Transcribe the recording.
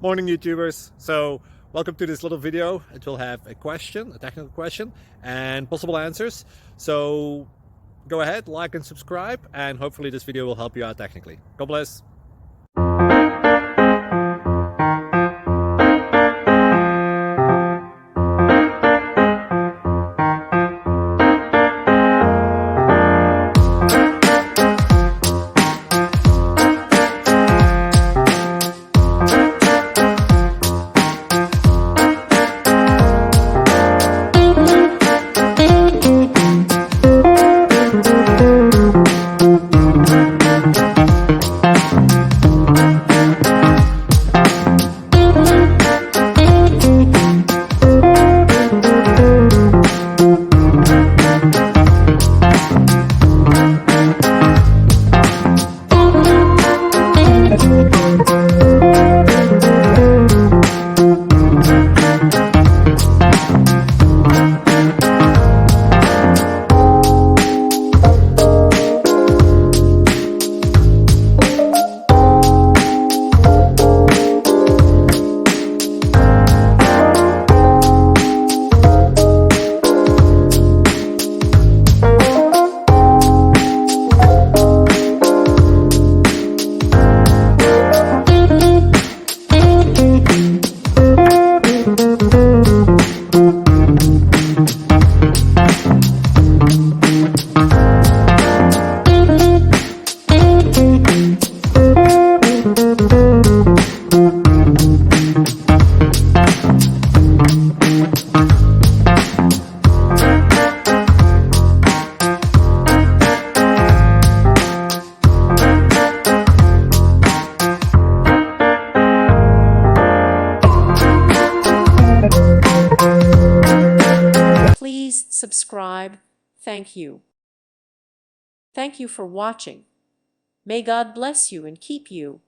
Morning YouTubers. So welcome to this little video. It will have a question, a technical question, and possible answers. So go ahead, like and subscribe, and hopefully this video will help you out technically. God bless. Please subscribe. Thank you. Thank you for watching. May God bless you and keep you.